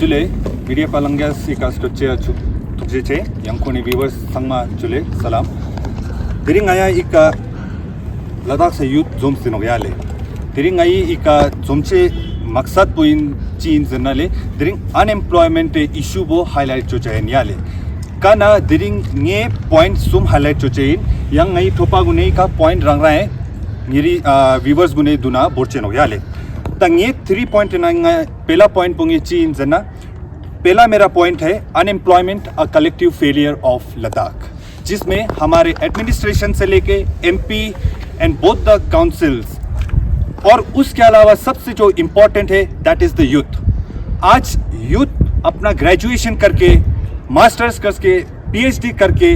Jule, media palangas ikas tuche tukjeche, yang kuni viewers sangma Jule, salam. Diring aya ika Ladakh se youth zoom sinogyale. Diring ay ika zomche maksad puin chin zenale, diring unemployment issue bo highlight chochayen yale. Kana diring nge point sum highlight chochayin, yang ay thopa gune ka point rang rahe, ngiri viewers gune duna borche nogyale. तंगे 3 point पहला point पुंगे चीन जना पहला मेरा point है unemployment a collective failure of Ladakh, जिसमें हमारे administration से लेके MP and both the councils और उसके अलावा सबसे जो इम्पोर्टेंट है दैट इज द यूथ. आज यूथ अपना ग्रेजुएशन करके मास्टर्स करके पीएचडी करके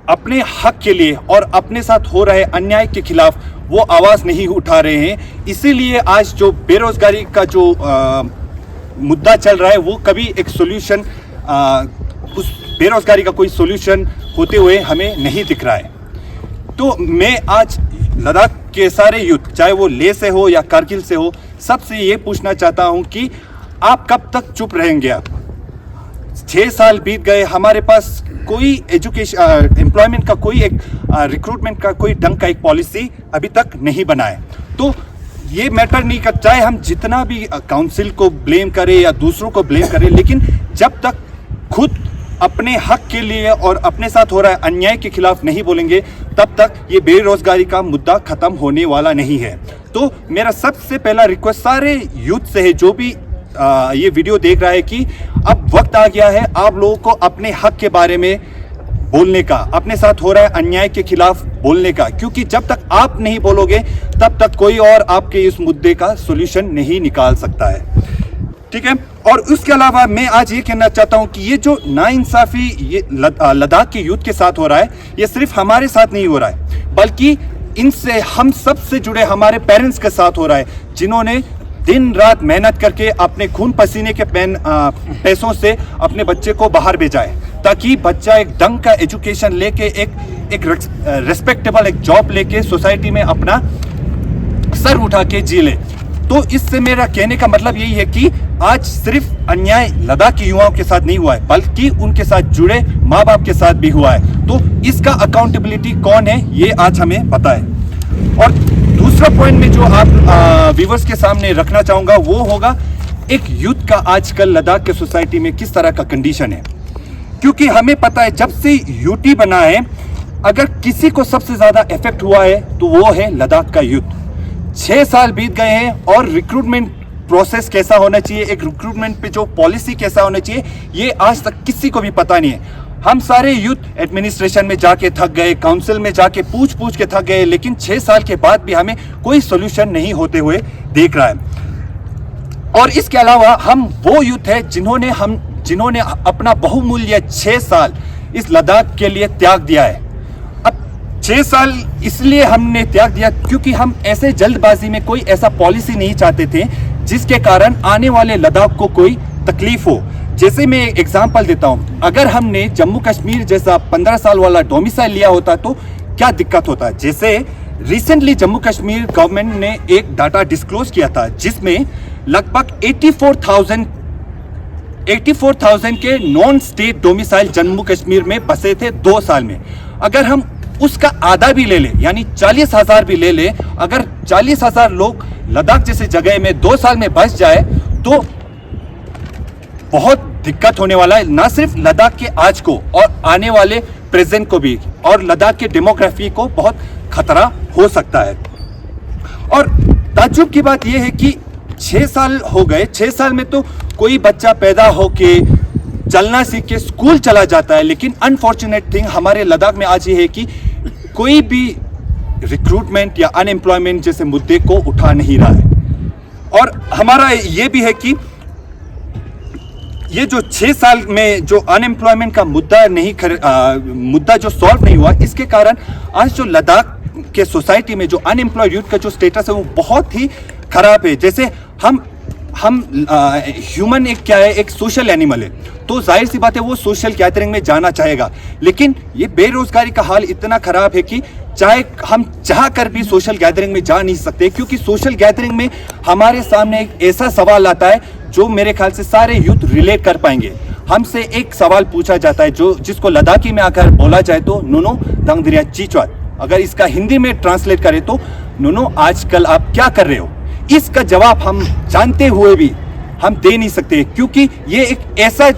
अपने हक के लिए और अपने साथ हो रहे अन्याय के खिलाफ वो आवाज़ नहीं उठा रहे हैं. इसीलिए आज जो बेरोजगारी का जो मुद्दा चल रहा है वो कभी एक सोल्यूशन उस बेरोजगारी का कोई सोल्यूशन होते हुए हमें नहीं दिख रहा है. तो मैं आज लद्दाख के सारे यूथ, चाहे वो लेह से हो या कारगिल से हो, सबसे ये पूछना चाहता हूँ कि आप कब तक चुप रहेंगे. आप 6 साल बीत गए, हमारे पास कोई एजुकेशन एम्प्लॉयमेंट का कोई एक रिक्रूटमेंट का कोई ढंग का एक पॉलिसी अभी तक नहीं बना है. तो ये मैटर नहीं कर, चाहे हम जितना भी काउंसिल को ब्लेम करें या दूसरों को ब्लेम करें, लेकिन जब तक खुद अपने हक के लिए और अपने साथ हो रहा है अन्याय के खिलाफ नहीं बोलेंगे तब तक ये बेरोजगारी का मुद्दा खत्म होने वाला नहीं है. तो मेरा सबसे पहला रिक्वेस्ट सारे यूथ से है जो भी ये वीडियो देख रहा है कि अब वक्त आ गया है आप लोगों को अपने हक के बारे में बोलने का, अपने साथ हो रहा है अन्याय के खिलाफ बोलने का, क्योंकि जब तक आप नहीं बोलोगे तब तक कोई और आपके इस मुद्दे का सॉल्यूशन नहीं निकाल सकता है. ठीक है. और उसके अलावा मैं आज ये कहना चाहता हूं कि ये जो नाइंसाफी ये लद्दाख के यूथ के साथ हो रहा है, ये सिर्फ हमारे साथ नहीं हो रहा है, बल्कि इनसे हम सब से जुड़े हमारे पेरेंट्स के साथ हो रहा है, जिन्होंने दिन रात मेहनत करके अपने खून पसीने के पैसों से अपने बच्चे को बाहर भेजा है, ताकि बच्चा एक ढंग का एजुकेशन लेके एक रेस्पेक्टेबल एक जॉब लेके सोसाइटी में अपना सर उठा के जी ले. तो इससे मेरा कहने का मतलब यही है कि आज सिर्फ अन्याय लद्दाख के युवाओं के साथ नहीं हुआ है, बल्कि उनके साथ जुड़े माँ बाप के साथ भी हुआ है. तो इसका अकाउंटेबिलिटी कौन है ये आज हमें पता है. और दूसरा पॉइंट में जो आप व्यूअर्स के सामने रखना चाहूंगा वो होगा एक यूथ का आजकल लद्दाख के सोसाइटी में किस तरह का कंडीशन है. क्योंकि हमें पता है जब से यूटी बना है, अगर किसी को सबसे ज्यादा इफेक्ट हुआ है तो वो है लद्दाख का यूथ. 6 साल बीत गए हैं और रिक्रूटमेंट प्रोसेस कैसा होना चाहिए, एक रिक्रूटमेंट पे जो पॉलिसी कैसा होना चाहिए, ये आज तक किसी को भी पता नहीं है. हम सारे यूथ एडमिनिस्ट्रेशन में जाके थक गए, काउंसिल में जाके पूछ के थक गए, लेकिन 6 साल के बाद भी हमें कोई सोल्यूशन नहीं होते हुए देख रहा है. और इसके अलावा हम वो यूथ है जिन्होंने अपना बहुमूल्य 6 साल इस लद्दाख के लिए त्याग दिया है. अब 6 साल इसलिए हमने त्याग दिया क्योंकि हम ऐसे जल्दबाजी में कोई ऐसा पॉलिसी नहीं चाहते थे जिसके कारण आने वाले लद्दाख को कोई तकलीफ हो. जैसे मैं एक एग्जांपल देता हूं, अगर हमने जम्मू कश्मीर जैसा 15 साल वाला डोमिसाइल लिया होता तो क्या दिक्कत होता. जैसे रिसेंटली जम्मू कश्मीर गवर्नमेंट ने एक डाटा डिस्क्लोज किया था जिसमें लगभग 84,000 के non state domicile Jammu Kashmir में बसे थे 2 साल में. अगर हम उसका आधा भी ले ले, यानी 40,000 भी ले ले, अगर 40,000 लोग लद्दाख जैसे जगह में 2 साल में बस जाए तो बहुत दिक्कत होने वाला है, ना सिर्फ लद्दाख के आज को और आने वाले प्रेजेंट को भी, और लद्दाख के डेमोग्राफी को बहुत खतरा हो सकता है. और ताज्जुब की बात यह है कि 6 साल हो गए, 6 साल में तो कोई बच्चा पैदा होके चलना सीख के स्कूल चला जाता है, लेकिन अनफॉर्चुनेट थिंग हमारे लद्दाख में आज ये है कि कोई भी रिक्रूटमेंट या अनएम्प्लॉयमेंट जैसे मुद्दे को उठा नहीं रहा है. और हमारा ये भी है कि ये जो 6 साल में जो अनएम्प्लॉयमेंट का मुद्दा जो सॉल्व नहीं हुआ, इसके कारण आज जो लद्दाख के सोसाइटी में जो अनएम्प्लॉयड यूथ का जो स्टेटस है वो बहुत ही खराब है. जैसे हम ह्यूमन एक क्या है, एक सोशल एनिमल है, तो जाहिर सी बात है वो सोशल गैदरिंग में जाना चाहेगा. लेकिन ये बेरोजगारी का हाल इतना खराब है कि चाहे हम चाह कर भी सोशल गैदरिंग में जा नहीं सकते, क्योंकि सोशल गैदरिंग में हमारे सामने एक ऐसा सवाल आता है जो मेरे ख्याल से सारे यूथ रिलेट कर पाएंगे। हमसे एक सवाल पूछा जाता है जो जिसको लद्दाखी में आकर बोला जाए तो नुनो दंगदरिया चीचवात, अगर इसका हिंदी में ट्रांसलेट करें तो नुनो आजकल आप क्या कर रहे हो। इसका जवाब हम जानते हुए भी हम दे नहीं सकते, क्योंकि ये एक ऐसा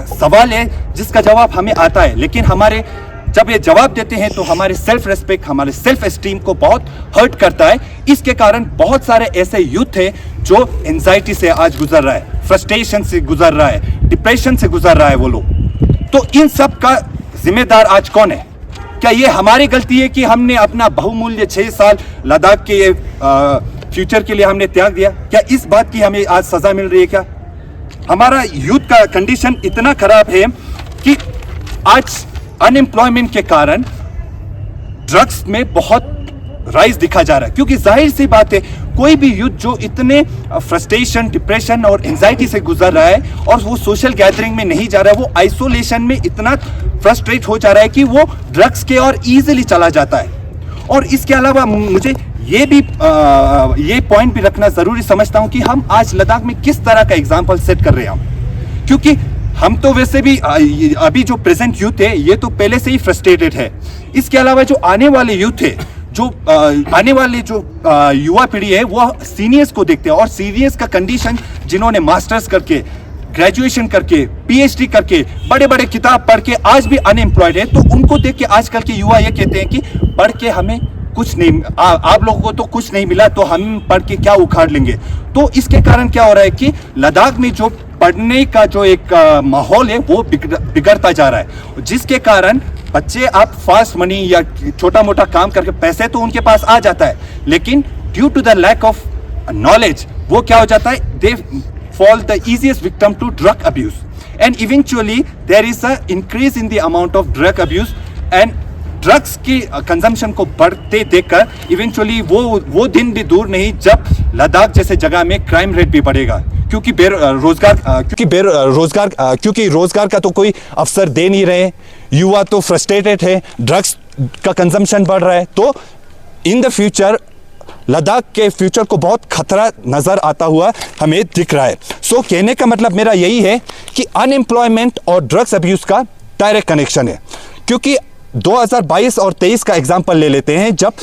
सवाल है जिसका जवाब हमें आता है, लेकिन हमारे जब ये जवाब देते हैं तो हमारे सेल्फ रेस्पेक्ट, हमारे सेल्फ एस्टीम को बहुत हर्ट करता है। इसके कारण बहुत सारे ऐसे यूथ है जो एंजाइटी से आज गुजर रहा है, फ्रस्ट्रेशन से गुजर रहा है, डिप्रेशन से गुजर रहा है वो लोग। तो इन सब का जिम्मेदार आज कौन है? क्या ये हमारी गलती है कि हमने अपना बहुमूल्य 6 साल लद्दाख के फ्यूचर के लिए हमने त्याग दिया? क्या इस बात की हमें आज सजा मिल रही है? क्या हमारा यूथ का कंडीशन इतना खराब है कि आज अनएम्प्लॉयमेंट के कारण ड्रग्स में बहुत राइज दिखा जा रहा है, क्योंकि जाहिर सी बात है कोई भी यूथ जो इतने फ्रस्ट्रेशन, डिप्रेशन और एंजाइटी से गुजर रहा है और वो सोशल गैदरिंग में नहीं जा रहा है, वो आइसोलेशन में इतना फ्रस्ट्रेट हो जा रहा है कि वो ड्रग्स के और इजीली चला जाता है। और इसके अलावा मुझे ये पॉइंट भी रखना जरूरी समझता हूं कि हम आज लद्दाख में किस तरह का एग्जाम्पल सेट कर रहे हैं, क्योंकि हम तो वैसे भी अभी जो प्रेजेंट यूथ है ये तो पहले से ही फ्रस्ट्रेटेड है। इसके अलावा जो आने वाले यूथ है, जो आने वाले जो युवा पीढ़ी है, वो सीनियर्स को देखते हैं और सीनियर्स का कंडीशन जिन्होंने मास्टर्स करके, ग्रेजुएशन करके, पीएचडी करके, बड़े बड़े किताब पढ़ के आज भी अनएम्प्लॉयड है, तो उनको देख के आजकल के युवा ये कहते हैं कि पढ़ के हमें कुछ नहीं, आप लोगों को तो कुछ नहीं मिला तो हम पढ़ के क्या उखाड़ लेंगे। तो इसके कारण क्या हो रहा है कि लद्दाख में जो पढ़ने का जो एक माहौल है वो बिगड़ता जा रहा है, जिसके कारण बच्चे आप फास्ट मनी या छोटा मोटा काम करके पैसे तो उनके पास आ जाता है, लेकिन due to the lack of knowledge वो क्या हो जाता है, they fall the easiest victim to drug abuse, and eventually there is a increase in the amount of drug abuse, and drugs की कंजम्पशन को बढ़ते देखकर इवेंचुअली वो दिन भी दूर नहीं जब लद्दाख जैसे जगह में क्राइम रेट भी बढ़ेगा, क्योंकि रोजगार का तो कोई अवसर दे नहीं रहे, युवा तो फ्रस्ट्रेटेड है, ड्रग्स का कंजम्पशन बढ़ रहा है, तो इन द फ्यूचर लद्दाख के फ्यूचर को बहुत खतरा नजर आता हुआ हमें दिख रहा है। सो कहने का मतलब मेरा यही है कि अनएम्प्लॉयमेंट और ड्रग्स अब्यूज का डायरेक्ट कनेक्शन है, क्योंकि 2022 और 23 का एग्जाम्पल ले लेते हैं, जब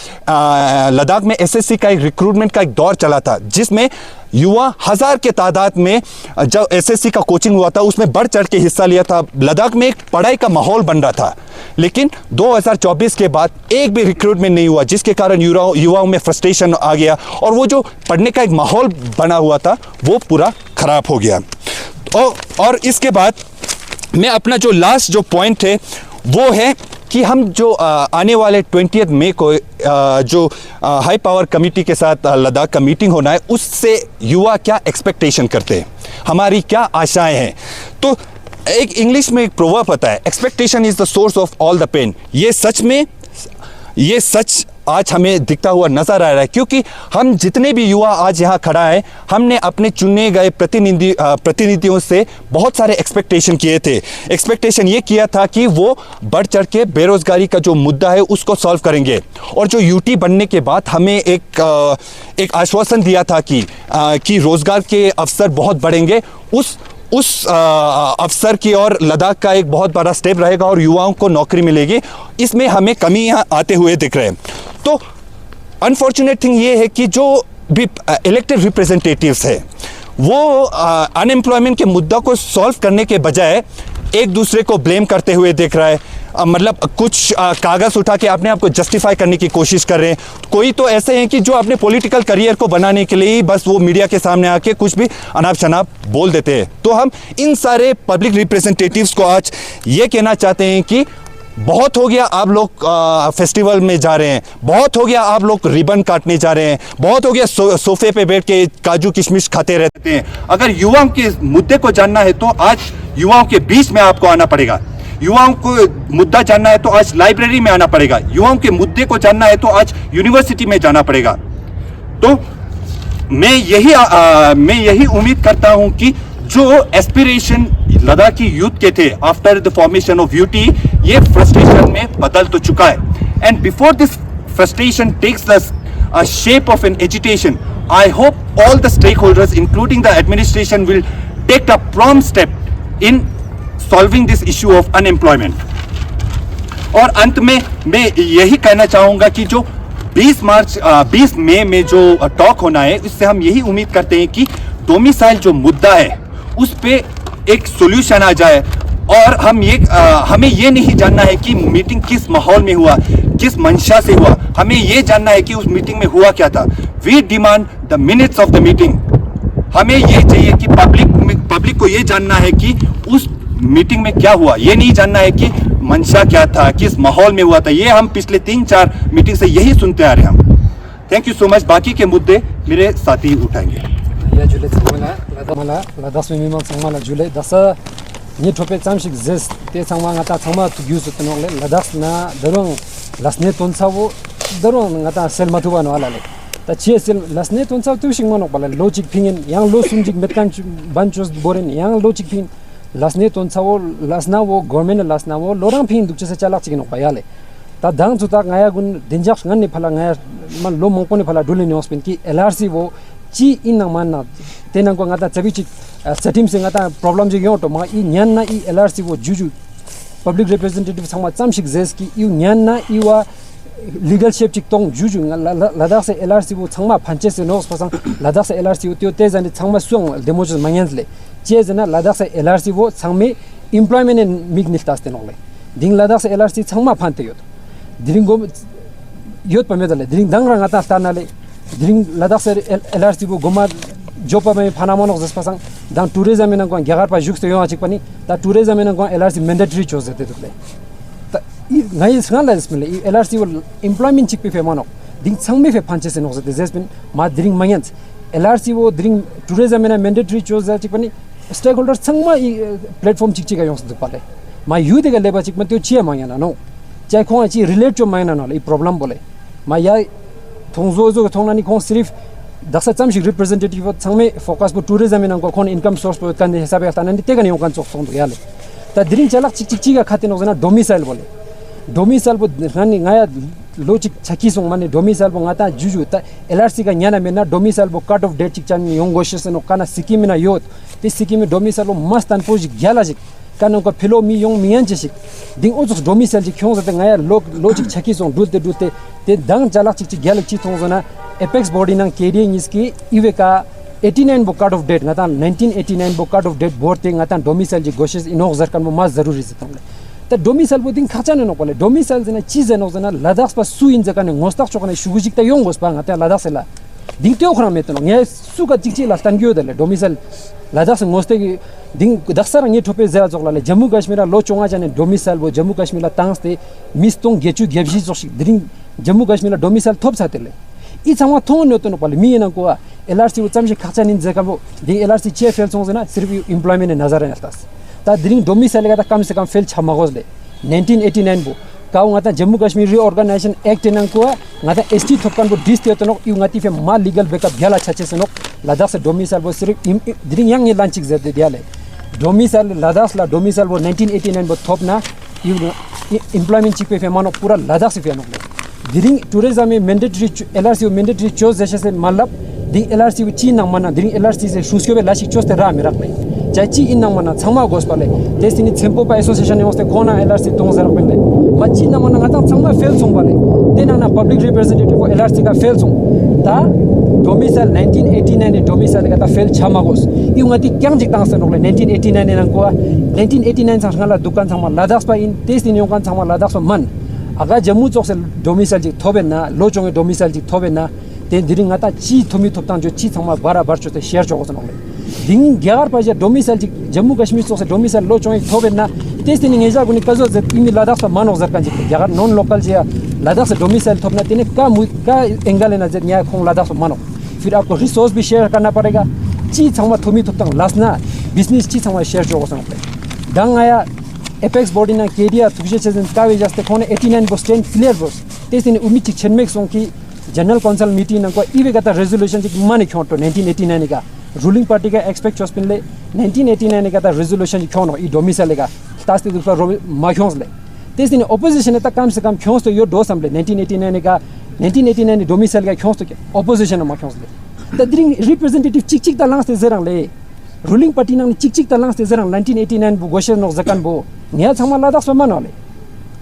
लद्दाख में एसएससी का एक रिक्रूटमेंट का एक दौर चला था, जिसमें युवा 1000 के तादाद में जब एसएससी का कोचिंग हुआ था उसमें बढ़ चढ़ के हिस्सा लिया था। लद्दाख में एक पढ़ाई का माहौल बन रहा था, लेकिन 2024 के बाद एक भी रिक्रूटमेंट नहीं हुआ, जिसके कारण युवाओं में फ्रस्ट्रेशन आ गया और वो जो पढ़ने का एक माहौल बना हुआ था वो पूरा खराब हो गया। और इसके बाद मैं अपना जो लास्ट जो पॉइंट है वो है कि हम जो आने वाले 20 मई को जो हाई पावर कमेटी के साथ लद्दाख का मीटिंग होना है, उससे युवा क्या एक्सपेक्टेशन करते हैं, हमारी क्या आशाएं हैं। तो एक इंग्लिश में एक प्रोवर्ब होता है, expectation is the source of all the pain. ये सच आज हमें दिखता हुआ नजर आ रहा है, क्योंकि हम जितने भी युवा आज यहाँ खड़ा है, हमने अपने चुने गए प्रतिनिधियों से बहुत सारे एक्सपेक्टेशन किए थे। एक्सपेक्टेशन ये किया था कि वो बढ़ चढ़ के बेरोजगारी का जो मुद्दा है उसको सॉल्व करेंगे, और जो यूटी बनने के बाद हमें एक आश्वासन दिया था कि रोजगार के अवसर बहुत बढ़ेंगे। उस अवसर की ओर लद्दाख का एक बहुत बड़ा स्टेप रहेगा और युवाओं को नौकरी मिलेगी। इसमें हमें कमी यहाँ आते हुए दिख रहे हैं। तो अनफॉर्चुनेट थिंग ये है कि जो भी इलेक्टेड रिप्रेजेंटेटिव्स है वो अनएम्प्लॉयमेंट के मुद्दा को सॉल्व करने के बजाय एक दूसरे को ब्लेम करते हुए दिख रहा है। मतलब कुछ कागज़ उठा के अपने आप को जस्टिफाई करने की कोशिश कर रहे हैं। कोई तो ऐसे हैं कि जो अपने पॉलिटिकल करियर को बनाने के लिए ही बस वो मीडिया के सामने आके कुछ भी अनाप शनाप बोल देते हैं। तो हम इन सारे पब्लिक रिप्रेजेंटेटिव्स को आज ये कहना चाहते हैं कि बहुत हो गया आप लोग फेस्टिवल में जा रहे हैं, बहुत हो गया आप लोग रिबन काटने जा रहे हैं, बहुत हो गया सोफे पे बैठ के काजू किशमिश खाते रहते हैं। अगर युवाओं के मुद्दे को जानना है तो आज युवाओं के बीच में आपको आना पड़ेगा। युवाओं को मुद्दा जानना है तो आज लाइब्रेरी में आना पड़ेगा। युवाओं के मुद्दे को जानना है तो आज यूनिवर्सिटी में जाना पड़ेगा। तो मैं यही उम्मीद करता हूं कि जो एस्पिरेशन लद्दाखी यूथ के थे after the formation of UT, ये फ्रस्ट्रेशन में बदल तो चुका है। And before this frustration takes the shape of an agitation, I hope all the stakeholders, including the administration, will take a prompt step in solving this issue of unemployment. और अंत में मैं यही कहना चाहूँगा कि जो 20 मई में जो टॉक होना है, इससे हम यही उम्मीद करते हैं कि डोमिसाइल जो मुद्दा है उस पे एक सोल्यूशन आ जाए। और हमें ये नहीं जानना है कि मीटिंग किस माहौल में हुआ, किस मंशा से हुआ, हमें ये जानना है कि उस मीटिंग में हुआ क्या था। We demand the minutes of the meeting. हमें ये चाहिए कि पब्लिक को ये जानना है कि उस मीटिंग में क्या हुआ, ये नहीं जानना है कि मंशा क्या था, किस माहौल में हुआ था। ये हम पिछले 3-4 मीटिंग से यही सुनते आ रहे हैं हम। Thank you so much. बाकी के मुद्दे मेरे साथी उठाएंगे। जुले मला लदास में मिमंग संगमाला जुले दस नि ठोपे चामसिक जेस ते संगमा ngata संगमा युज तनोले लदास ना दरों लसने तोनसावो दरों ngata सेल मथुवा नो आलाले त छे सेल लसने तोनसाव तुसिंग मनो पले लॉजिक फिंगन yang लो सुमजिक मेतकान बांचोस बोरेन yang लॉजिक फिंग लसने तोनसावो लसना वो गवर्नमेंट लसना वो लोरंग फिंग दुचे से चालाक चिकिन पायाले ता दांग जुता ngaya गुन दिनजाक ngन नि फला ngaya मन लो मंको नि फला दुले नोस्पिन की एलआरसी वो ची इन मानना तेना को ngata chabichi सेटिम से ngata प्रॉब्लम जे यो तो मा इ न्यान ना इ एलआरसी वो जुजु पब्लिक रिप्रेजेंटेटिव संगमा चामसिक जेस की इ न्यान ना इ वा लीगल शेप चिक तोंग जुजु लदाख से एलआरसी वो संगमा फंचे से नोस पसंग लदाख से एलआरसी त्यो तेजन संगमा सुंग डेमोज मंगेंसले चेजना लदाख से एलआरसी वो संगमे एम्प्लॉयमेंट इन मिग निफ्तास्ते नोले दिङ लदाख से एलआरसी संगमा फान्ते यो दिरिंगो योत पमेदले दिरिंग दंग रंगाता तानाले दिरिंग लदाख से एलआरसी वो गोमा जोपा में फानामोन जस पसंग दां टुरिज्म में नगो ग्यागार पा जुक्स यो आचिक पनि ता टुरिज्म में नगो एलआरसी मैंडेटरी चोज देते दुले त इ नइ संगला इसमें इ एलआरसी वो एम्प्लॉयमेंट चिक पे फेमानो दिङ संगमे फे फान्चे से नोज दे जेसपिन मा दिरिंग मंगेन्स एलआरसी वो दिरिंग टुरिज्म में मैंडेटरी चोज आचिक पनि स्टेक होल्डर संगमा इ प्लेटफॉर्म चिक चिक योस दुपाले मा यु देगा लेबा चिक म त्यो छिया मंगेना नो चाहे खो छि रिलेट जो मंगेना नो इ प्रॉब्लम बोले मा या थोंजो जो थोंनानी खो सिर्फ दक्सा चामसिक रिप्रेजेंटेटिव संगमे फोकस पर टूरिज्म में नंको खोन इनकम सोर्स पर kan हिसाब या ताने तेगन योकान चोक सोंद याले त दिरिंग चलक चिक चिक चिक खाते नजना डोमिसाइल बोले डोमिसाइल बो रनी ngaya लोचिक छकी सोंग माने डोमिसाइल बो ngata जुजु त एलआरसी का न्याना मेना डोमिसाइल बो कट ऑफ डेट चिक चान योंगोशस नो काना सिक्किम ना योत ते सिक्किम में डोमिसाइल बो मस्तान पोज ग्यालाजिक कानो को फिलो मी योंग मियान जसिक दिङ ओजस डोमिसाइल जि ख्यों जते ngaya लोचिक छकी सोंग दुते दुते ते दंग चलक चिक चिक ग्यालक छि थोंजना एपेक्स बॉडी नंग केडी निस्की इवेका 89 बो कार्ड ऑफ डेट ngata 1989 बो कार्ड ऑफ डेट बोर्ते ngata डोमिसाइल जि गोशस इनो जरकन म मास जरूरी छ तमले त डोमिसाइल बो दिन खाचा न कोले डोमिसाइल जना चीज न जना लदाख पा सु इन जकन ngostak चोकने सुगुजिक त योंग गोस पा ngata लदाख सेला दिङ त्यो खरा मेतनो न्या सुका चिकची लास्तान गयो दले डोमिसाइल लदाख से ngosते दिङ दक्सर नगे ठोपे जरा जोकलाले जम्मू कश्मीर लो चोंगा जाने डोमिसाइल बो जम्मू कश्मीर ला तांगस्ते मिस्तों गेचु गेबजी जोसी दिङ जम्मू कश्मीर ला डोमिसाइल थोप सातेले इ छमा थोन नतो न पले मियन को एलआरसी उ चमसे खाचा निन जका बो दि एलआरसी चे फेल सोंजना सिर्फ एम्प्लॉयमेंट नजर नस्तास ता दिरिंग डोमिसाइल का कम से कम फेल छमा गोजले 1989 बो काउ ngata Jammu Kashmir reorganisation act नन को ngata एसटी थोपकन बो डिस तेतनो इ ngati फे मा लीगल बैकअप ग्याला छचे सनो लदाख से डोमिसाइल बो सिर्फ दिरिंग यांग लांचिक जते दियाले डोमिसाइल लदाख ला डोमिसाइल बो 1989 बो थोपना इ एम्प्लॉयमेंट चिक पे मानो पूरा लदाख से फेनो दिरिंग टूरिज्म में मैंडेटरी एलआरसी मैंडेटरी चोज जैसे से मतलब दिरिंग एलआरसी ची न मना दिरिंग एलआरसी से सुस्क्यो बे लासिक चोज ते रा मे रखले चाहे ची इन न मना छमा गोस पाले देसिनी छेम्पो पा एसोसिएशन ने कोना एलआरसी तोंग जरा पले मची न मना ngata छमा फेल सोंग पाले तेना ना पब्लिक रिप्रेजेंटेटिव एलआरसी का फेल सोंग ता डोमिसाइल 1989 डोमिसाइल का फेल छमा गोस इ ngati kyang jik tang se nokle 1989 none को 1989 संगला दुकान छमा लदाख पा इन देसिनी योकान छमा लदाख मन आगा जम्मू चौक से डोमिसाइल जी थोबे ना लो चोंगे डोमिसाइल जी थोबे ना ते दिरिंग आता ची थोमी थोपतां जो ची थमा बारा बार चोते शेयर चोक सनो दिङ ग्यार पाजे डोमिसाइल जी जम्मू कश्मीर चौक से डोमिसाइल लो चोंगे थोबे ना तेस्ति नि नगेजा गुनी कजो जे इमी लदाख सा मानो जरकान जी ग्यार नॉन लोकल जी लदाख से डोमिसाइल थोपना तेने का एंगल ना जे न्याय खोंग लदाख मानो फिर आपको रिसोर्स भी शेयर करना पड़ेगा ची थमा थोमी थोपतां लासना बिजनेस ची थमा शेयर चोक सनो दंग आया एपेक्स बॉडी ना केडिया तुजे चेजन कावे जस्ते कोने 89 बो स्टैंड क्लियर बस तेसिने उमिति छनमेक सों की जनरल काउंसिल मीटिंग न को इवे गता रेजोल्यूशन जी माने खोटो 1989 का रूलिंग पार्टी का एक्सपेक्ट चोस्पिनले 1989 का रेजोल्यूशन जी खोनो इ डोमिसाइल का तास्ति दुपा माखोंसले तेसिने ओपोजिशन त कम से कम खोंस तो यो दो समले 1989 का 1989 डोमिसाइल का खोंस तो के opposition माखोंसले the dring representative chik ta langs te zerang le ruling party nang chik ta langs te zerang 1989 bu goshe nok zakan bo nya changma ladak so manole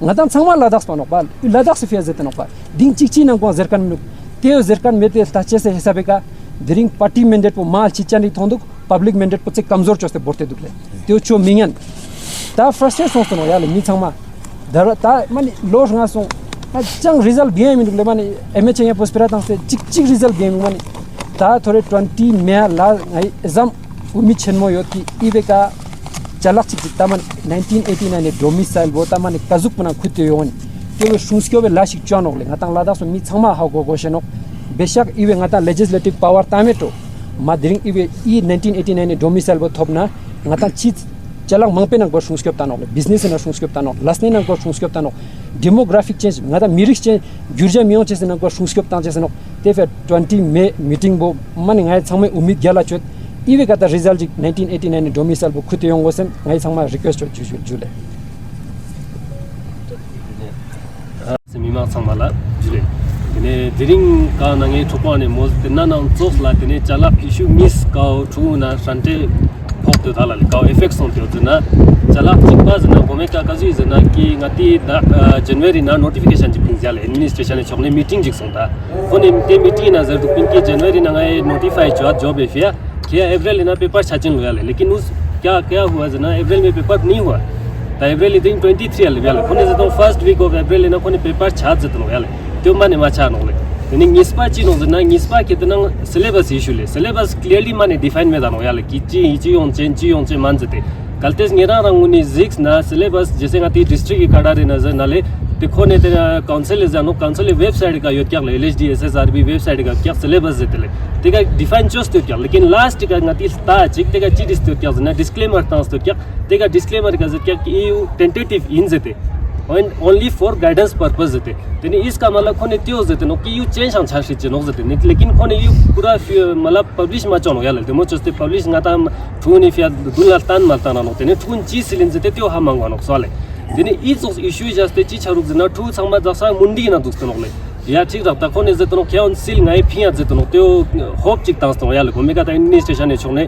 ngadam changma ladak so nok ba ladak se fiaz zetan nok ba ding chik nang ko zerkan teo zerkan mete ta chese hisabe ka dring party mandate po mal chichani thonduk public mandate po che kamzor choste borte dukle teo cho mingan ta frustration so no yale mi changma dar ta mani losh nga so chang result bien mi dukle mani mh ya pospera ta se chik result bien mani ta thore 20 me la ngai exam umi chenmo yoti ibeka chalak chik taman 1989 domicile bo taman kazuk pana khute yon ke shunskyo be lashik chanok le ngatang lada so mi changma ha go go shenok beshak iwe ngata legislative power tameto madring iwe 1989 domicile bo thopna ngata chit chalang mangpe nang go shungskyop tanok le business na shungskyop tanok lasne nang go shungskyop tanok demographic change ngata mirik change gyurja mion chese nang go shungskyop tan chese nok tefe 20 May meeting bo mani ngai changme umid gyala chot iwe kata result 1989 domicile bo khute yong gosem ngai changma request chot jule semima changmala jule tene diring ka nange thopane mos tena nang chos la tene chala issue miss ka thuna sante phok de thala ka effects on de na chala chikpa jana gome ka kaji jana ki ngati January na notification jipin jale administration e chokle meeting jik sonda phone te meeting na jar dupin ke January na ngai notify job e fia क्या अप्रैल ना paper छाचन हुआ है लेकिन उस क्या हुआ जना अप्रैल में पेपर नहीं हुआ तो अप्रैल दिन 23 आले वाले कोने जतो फर्स्ट वीक ऑफ अप्रैल ना कोने पेपर छाच जतो वाले त्यो माने माछा नले तनी निस्पा ची नो जना निस्पा कितना सिलेबस इशू ले सिलेबस क्लियरली माने डिफाइन में दानो वाले की ची ओन चे मान जते कलतेस नेरा रंगुनी जिक्स ना सिलेबस जैसे ngati डिस्ट्रिक्ट की काडारे नजर नाले देखो ने तेरा काउंसिल जानो काउंसिल वेबसाइट का यो क्या एलएचडी एसएसआरबी वेबसाइट का क्या सिलेबस देते तेगा डिफाइन चोस तो क्या लेकिन लास्ट का ngati ता चिक तेगा ची दिस तो क्या ना डिस्क्लेमर तास तो क्या तेगा डिस्क्लेमर का क्या कि यू टेंटेटिव इन जते and only for guidance purpose देते तेने इसका मतलब कोने त्यो देते नो कि यू चेंज हम छाशी चनो देते लेकिन कोने यू पूरा मतलब पब्लिश मा चनो याले मो चस्ते पब्लिश ngata थुनी फिया दुला तान माता नो तेने थुन ची सिलिन जते त्यो हम मांगनो सले तेने इज इशू जस्ते ची छरुक जना थु संगमा जसा मुंडी ना दुस्तो नले या ठीक रखता कोने जते नो क्यान सिल ngai फिया जते नो त्यो होप चिक तास तो याले कोमे का एडमिनिस्ट्रेशन ने छोने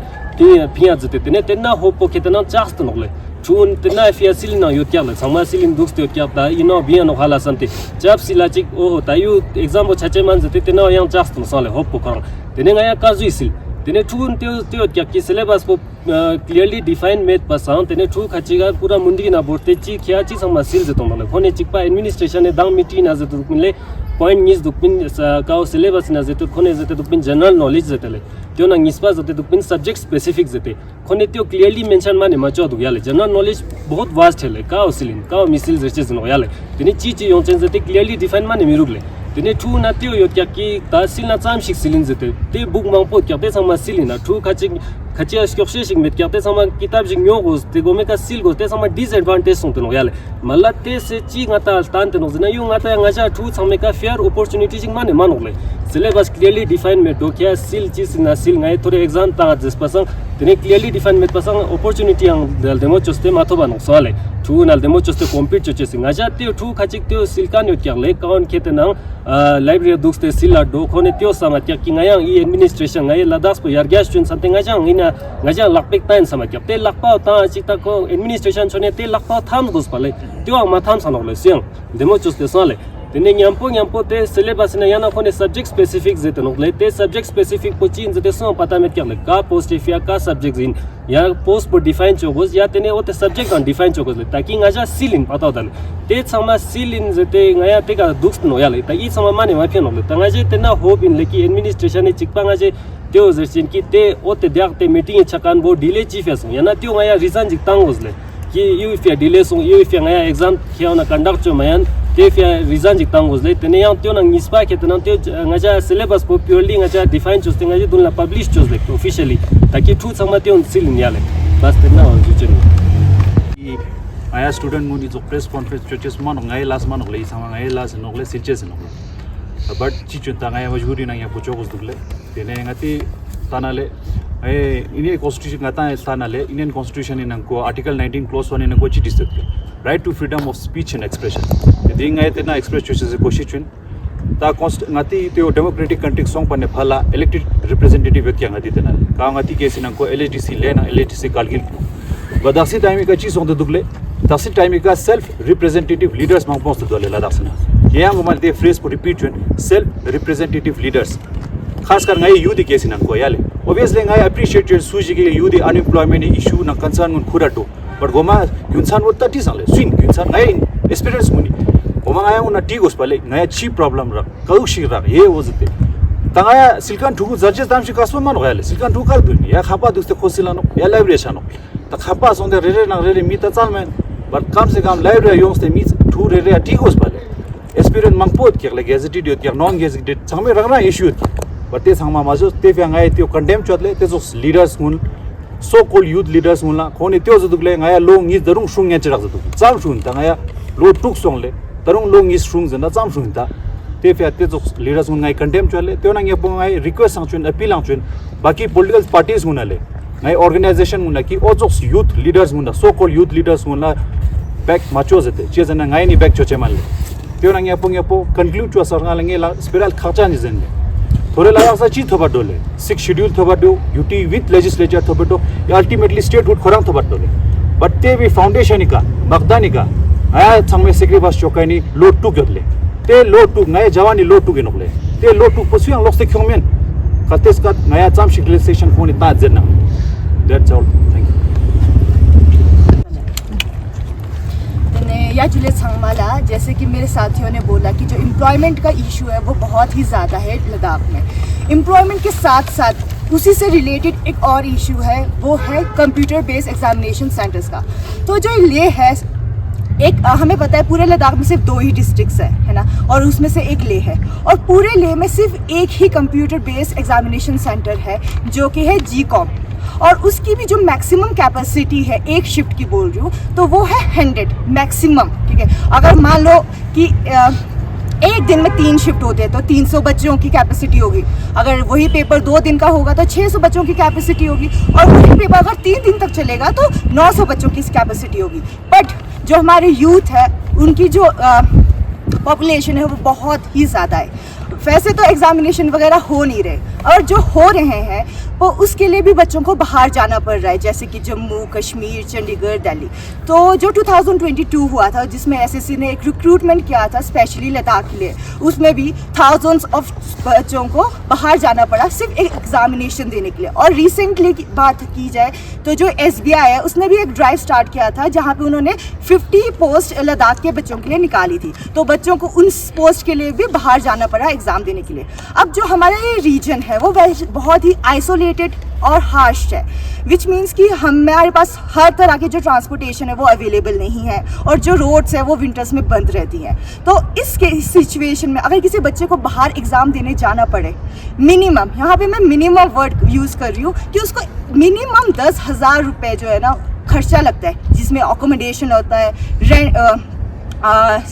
फिया जते तेने तेना होप को कितना चास तो नले chun tena fia silina yo kya la sama silin duks to kya ta ino bia no hala sante chap sila chik o ta yu exam bo chache man jate tena yang just no sale hop ko kar tene nga ya kazu sil tene chun teo kya ki syllabus ko clearly defined made pasan tene chu khachi ga pura mundi na borte chi kya chi sama sil jeton le khone chik pa administration ne dang miti na jate le point nis dupin ka syllabus na jate khone jate dupin general knowledge jate le त्यो ना निस्पा जते दुपिन subject specific जते खने त्यो clearly mention माने मचो दु Yale general knowledge बहुत vast है का ओसिलिन का मिसिल जचे जनो याले तिनी ची यों चेंज जते क्लियरली डिफाइन माने मिरुगले तिनी ठु ना त्यो यो क्या कि तहसील ना चाम शिक सिलिन जते ते बुक मांगपो क्या ते सम सिलिन ना ठु खची स्क्योपसे शिक मेट क्या ते सम किताब जिंग न्यो गोस ते गोमे का सिल गो ते सम डिसएडवांटेज सुन तनो याले मल्ला ते से ची ngata तान तनो जना यो ngata ngaja ठु सम का फेयर अपॉर्चुनिटी जिंग माने मानोले सिलेबस क्लियरली डिफाइन में तो क्या सिल चीज ना सिल ngai थोड़े एग्जाम ता जस pasang tene clearly define met pasang opportunity ang del demo choste matho banok sale thu nal demo choste compete choche singa ja teo thu khachik teo silkan yo kyang le kaun khete nang library dukste sila do khone teo sama kya ki ngayang e administration ngai ladas po yargyas chun something ngajang ina ngajang lakpek tain sama kya te lakpa ta chita ko administration chone te lakpa tham dos pale teo ma tham sanok le siang demo choste sale tene nyampo te syllabus na yana khone subject specific zete no le te subject specific po chin zete so pata met kya le ka post fia ka subject in ya post po define chogos ya tene o te subject on define chogos le taki ngaja silin pata dal te chama silin zete ngaya te ka duks no ya le ta I chama mane ma phen no le ta ngaje tena hope in le ki administration ni chikpa ngaje teo zerchin ki te o te dak te meeting chakan bo delay chief as yana teo ngaya reason jik tangos le ki you if ya delay so you if ya ngaya exam khia na conduct cho mayan te fia reason jik tangos le tene yang teo nang nispa ke tena teo ngaja syllabus po purely ngaja define choste ngaje dunla publish chos le officially taki thu chama teo silin ya le bas tena juchen आया student मुनी जो press conference choices मन ngai last man ngle sama ngai last ngle silches ngle but chichu ta ngai majburi na ya pucho gos dugle tene ngati tanale ai ini constitution ngata tanale Indian constitution in ko article 19 clause 1 in ko chitis right to freedom of speech and expression ding ai tena express choices ko shichun ता ngati teo democratic country song panne phala elected representative kya ngati tena ka ngati kesi nang ko LHDC lena LHDC kalgil badaksi time ka chi song de dugle daksi time ka self representative leaders mang post dole la daksna ye ang mal te phrase po repeat chen self representative leaders khas kar ngai youth kesi nang ko yale obviously ngai appreciate your suji ke youth unemployment issue na concern mun khura to but goma yunsan wo 30 sale swing yunsan ngai experience muni Omangaya una tigos pale ngaya chi problem ra kaushi ra ye wozte tangaya silkan thugu judges dam shi kasma man gale silkan thu kal duni ya khapa duste khosilano ya library chano ta khapa sonde re na re mi ta chalmen but kam se kam library yongste mi thu re tigos pale experience mangpot kirle gazetted yot non gazetted changme ragna issue but te sangma majo te fya ngai te condemn chotle te so leaders mun so called youth leaders mun la khoni te ozudugle ngaya long is darung shung nya chrak zudu cham shun tangaya lo tuk songle tarung long is strong zanda cham shun ta te fya te zo leaders mun ngai condemn chale te na nge po ngai request sang chun appeal ang chun baki political parties mun ale ngai organization mun ki o zo youth leaders mun so called youth leaders mun la back macho zete che zana ngai ni back choche mal te na nge po conclude to sar ngal nge la spiral khacha ni zende thore la sa chi thoba dole 6 schedule thoba do UT with legislature thoba do ultimately statehood khorang thoba dole but te bi foundation ka bagdani ka aya changme sacrifice chokani load to gedle te load to ngai jawani load to genokle te load to posuang lokse khongmen kates kat naya cham civilization phone ta jenna that's all thank you या जुले संगमाला जैसे कि मेरे साथियों ने बोला कि जो एम्प्लॉयमेंट का इशू है वो बहुत ही ज़्यादा है लद्दाख में एम्प्लॉयमेंट के साथ साथ उसी से रिलेटेड एक और इशू है वो है कंप्यूटर बेस्ड एग्जामिनेशन सेंटर्स का तो जो ले है एक हमें पता है पूरे लद्दाख में सिर्फ 2 ही डिस्ट्रिक्ट्स है ना और उसमें से एक ले है और पूरे ले में सिर्फ एक ही कंप्यूटर बेस्ड एग्जामिनेशन सेंटर है जो कि है GCOM और उसकी भी जो मैक्सिमम कैपेसिटी है एक शिफ्ट की बोल रही हूँ तो वो है 100 मैक्सिमम ठीक है अगर मान लो कि एक दिन में 3 शिफ्ट होते हैं तो 300 बच्चों की कैपेसिटी होगी अगर वही पेपर 2 दिन का होगा तो 600 बच्चों की कैपेसिटी होगी और वही पेपर अगर 3 दिन तक चलेगा तो 900 बच्चों की कैपेसिटी होगी बट जो हमारे यूथ है उनकी जो पॉपुलेशन है वो बहुत ही ज़्यादा है वैसे तो एग्जामिनेशन वगैरह हो नहीं रहे और जो हो रहे हैं वो उसके लिए भी बच्चों को बाहर जाना पड़ रहा है जैसे कि जम्मू कश्मीर चंडीगढ़ दिल्ली तो जो 2022 हुआ था जिसमें एसएससी ने एक रिक्रूटमेंट किया था स्पेशली लद्दाख के लिए उसमें भी थाउजेंड्स ऑफ बच्चों को बाहर जाना पड़ा सिर्फ एक एग्जामिनेशन देने के लिए और रिसेंटली की बात की जाए तो जो SBI है उसने भी एक ड्राइव स्टार्ट किया था जहाँ पे उन्होंने 50 पोस्ट लद्दाख के बच्चों के लिए निकाली थी तो बच्चों को उन पोस्ट के लिए भी बाहर जाना पड़ा एग्जाम देने के लिए अब जो हमारा ये रीजन है वो बहुत ही आइसोलेटेड और हार्श है विच मीन्स कि हमारे पास हर तरह की जो ट्रांसपोर्टेशन है वो अवेलेबल नहीं है और जो रोड्स है वो विंटर्स में बंद रहती हैं तो इस सिचुएशन में अगर किसी बच्चे को बाहर एग्ज़ाम देने जाना पड़े मिनिमम यहाँ पे मैं मिनिमम वर्ड यूज़ कर रही हूँ कि उसको मिनिमम 10,000 रुपये जो है ना खर्चा लगता है जिसमें अकोमोडेशन होता है रेंट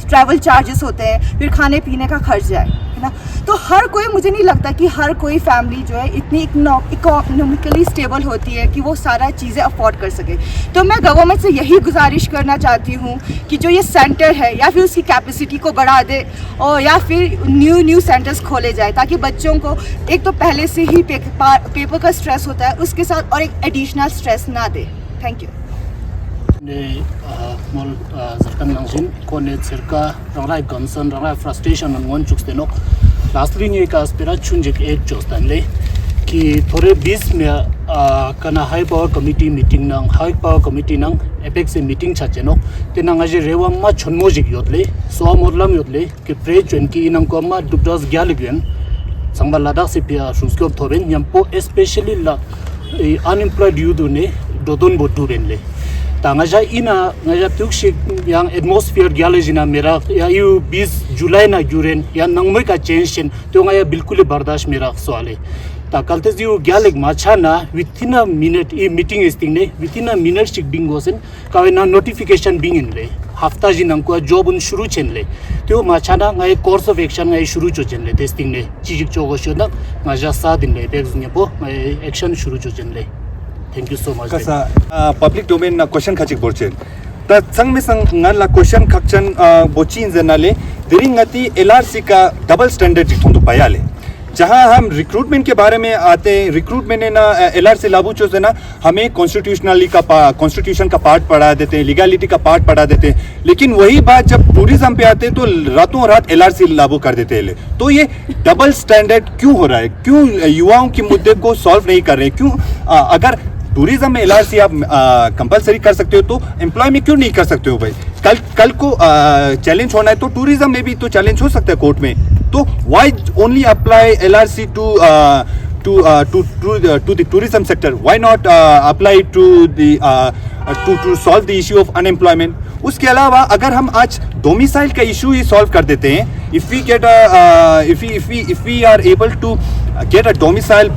ट्रैवल चार्जेस होते हैं फिर खाने पीने का खर्चा है ना तो हर कोई मुझे नहीं लगता कि हर कोई फैमिली जो है इतनी इकोनॉमिकली स्टेबल होती है कि वो सारा चीज़ें अफोर्ड कर सके तो मैं गवर्नमेंट से यही गुजारिश करना चाहती हूँ कि जो ये सेंटर है या फिर उसकी कैपेसिटी को बढ़ा दे और या फिर न्यू सेंटर्स खोले जाए ताकि बच्चों को एक तो पहले से ही पेपर का स्ट्रेस होता है उसके साथ और एक एडिशनल स्ट्रेस ना दे thank you mol zarkan nangjin ko ne cerca rangai concern rangai frustration ngon chuksteno lastly ni ka aspira chunjik ek jostanle ki thore 20 me kana high power committee meeting nang high power committee nang apex meeting chacheno tenanga je rewam ma chonmojik yotle so morlam yotle ki pre chen ki inang ko ma dukdas gyalgen sangba ladakh cpia shunskop thoben yampo especially la unemployed youth ne dodon bodu benle tangaja ina ngaja tukshi yang atmosphere gyalejina mera ya yu 20 जुलाई ना Xuren या नंगमय का चेंशन तो ngaya बिल्कुल बर्दाश्त मेरा सवाले ता कलते जियो ग्यालेग माछा ना विथिन अ मिनट ई मीटिंग इस्टिंग ने विथिन अ मिनट चिक बिंग गोसन कावे ना नोटिफिकेशन बिंग इन ले हफ्ता जी नंग को जॉब उन शुरू चेन ले तो माछा ना ngaya course of action ngaya शुरू चो चेन ले टेस्टिंग ने चिजिक चोगो शोदा ngaja सा दिन ले बेग्स ने बो ngaya एक्शन शुरू चो चेन ले थैंक यू सो मच कसा पब्लिक डोमेन ना question खाचिक बोरचे ta sang mi sang ngan la question khakchan bochin zenale diring ngati LRC का डबल स्टैंडर्ड जितों तो पाया ले जहां हम रिक्रूटमेंट के बारे में आते हैं रिक्रूटमेंट ने ना LRC लागू चो से ना हमें कॉन्स्टिट्यूशन का पार्ट पढ़ा देते हैं लीगलिटी का पार्ट पढ़ा देते हैं लेकिन वही बात जब टूरिज्म पे आते हैं तो रातों रात LRC लागू कर देते हैं तो ये डबल स्टैंडर्ड क्यों हो रहा है क्यों युवाओं के मुद्दे को सॉल्व नहीं कर रहे क्यों अगर टूरिज्म में LRC आप कंपलसरी कर सकते हो तो एम्प्लॉय में क्यों नहीं कर सकते हो भाई कल को चैलेंज होना है तो टूरिज्म में भी तो चैलेंज हो सकता है कोर्ट में तो why only apply LRC to the tourism sector why not apply to solve the issue of unemployment उसके अलावा अगर हम आज डोमिसाइल का इशू ही सॉल्व कर देते हैं if we are able to get a domicile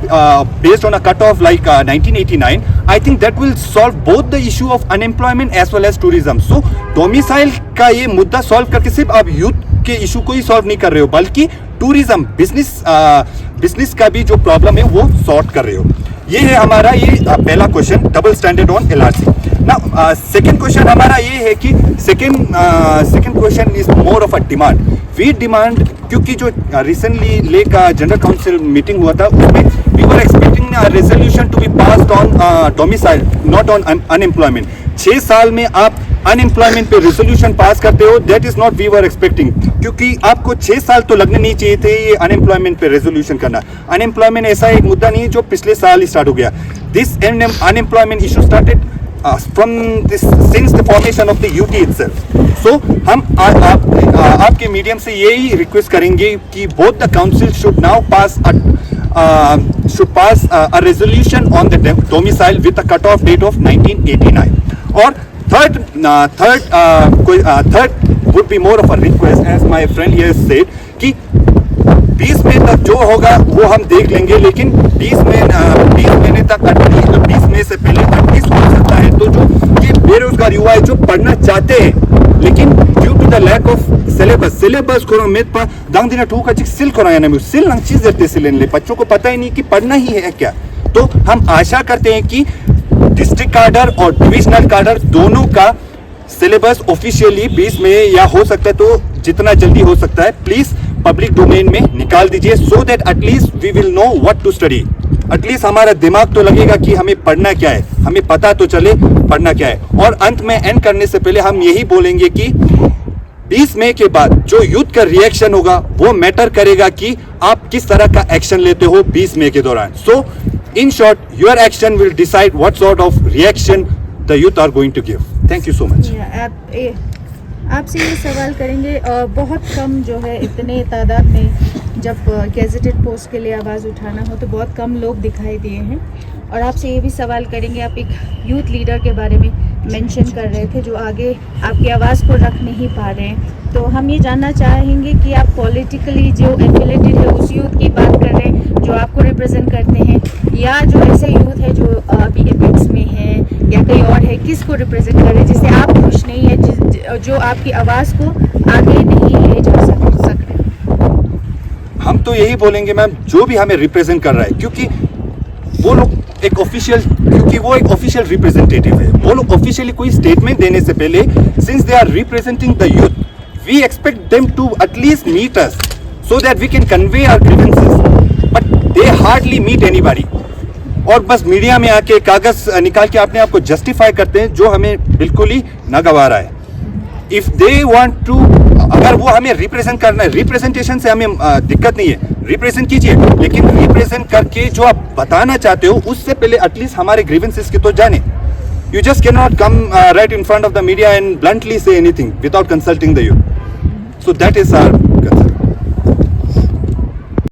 based on a cutoff like 1989 I think that will solve both the issue of unemployment as well as tourism so domicile का ये मुद्दा solve करके सिर्फ आप youth के issue को ही solve नहीं कर रहे हो बल्कि टूरिज्म बिजनेस का भी जो प्रॉब्लम है वो सॉर्ट कर रहे हो ये है हमारा ये पहला question double standard on LRC ना सेकंड क्वेश्चन हमारा ये है कि second question is more of a demand we demand क्योंकि जो रिसेंटली ले का जनरल काउंसिल मीटिंग हुआ था उसमें we were expecting a resolution to be passed on domicile not on unemployment 6 साल में आप अनएम्प्लॉयमेंट पे रेजोल्यूशन पास करते हो that is not we were expecting क्योंकि आपको 6 साल तो लगने नहीं चाहिए थे ये अनएम्प्लॉयमेंट पे रेजोल्यूशन करना अनएम्प्लॉयमेंट ऐसा एक मुद्दा नहीं है जो पिछले साल ही स्टार्ट हो गया this unemployment issue started from this since the formation of the UT itself. So हम आपके मीडियम से यही रिक्वेस्ट करेंगे कि both the council should now pass a resolution on the domicile with a cut-off date of 1989. और third would be more of a request as my friend here said कि 20 मई तक जो होगा वो हम देख लेंगे लेकिन 20 महीने तक 20 मई से पहले एटलीस्ट हो सकता है तो जो ये बेरोजगार युवा है जो पढ़ना चाहते हैं लेकिन due to the lack of syllabus को मेद पर दांग दिना ठूका चिक सिल को ना में सिल नंग चीज देते सिलेन ले बच्चों को पता ही नहीं कि पढ़ना ही है क्या तो हम आशा करते हैं कि डिस्ट्रिक्ट कैडर और डिविजनल कैडर दोनों का सिलेबस ऑफिशियली 20 में या हो सकता है तो जितना जल्दी हो सकता है प्लीज पब्लिक डोमेन में निकाल दीजिए so that at least we will know what to study at least हमारा दिमाग तो लगेगा कि हमें पढ़ना क्या है हमें पता तो चले पढ़ना क्या है और अंत में एंड करने से पहले हम यही बोलेंगे कि 20 मई के बाद जो यूथ का रिएक्शन होगा वो मैटर करेगा कि आप किस तरह का एक्शन लेते हो 20 मई के दौरान so in short your action will decide what sort of reaction the youth are going to give thank you so much आपसे ये सवाल करेंगे बहुत कम जो है इतने तादाद में जब गैजेटेड पोस्ट के लिए आवाज़ उठाना हो तो बहुत कम लोग दिखाई दिए हैं और आपसे ये भी सवाल करेंगे आप एक यूथ लीडर के बारे में मेंशन कर रहे थे जो आगे आपकी आवाज़ को रख नहीं पा रहे हैं तो हम ये जानना चाहेंगे कि आप पॉलिटिकली जो एफिलेटेड है उस यूथ की बात कर रहे हैं जो आपको रिप्रेजेंट करते हैं या जो ऐसे यूथ है जो अभी एपिक्स में है या कहीं और है किसको रिप्रेजेंट कर रहे हैं जिससे आप खुश नहीं है जो आपकी आवाज़ को आगे नहीं ले जा सक रहे हम तो यही बोलेंगे मैम जो भी हमें रिप्रेजेंट कर रहा है क्योंकि वो लोग एक ऑफिशियल रिप्रेजेंटेटिव है वो लोग ऑफिशियली कोई स्टेटमेंट देने से पहले since they are representing the youth we expect them to at least meet us so that we can convey our grievances but they hardly meet anybody और बस मीडिया में आके कागज निकाल के अपने आप को जस्टिफाई करते हैं जो हमें बिल्कुल ही नागवारा है इफ दे वांट टू अगर वो हमें रिप्रेजेंट करना है रिप्रेजेंटेशन से हमें दिक्कत नहीं है रिप्रेजेंट कीजिए लेकिन रिप्रेजेंट करके जो आप बताना चाहते हो उससे पहले एटलीस्ट हमारे ग्रीवेंसेस की तो जाने you just can not come right in front of the media and bluntly say anything without consulting the youth so that is our concern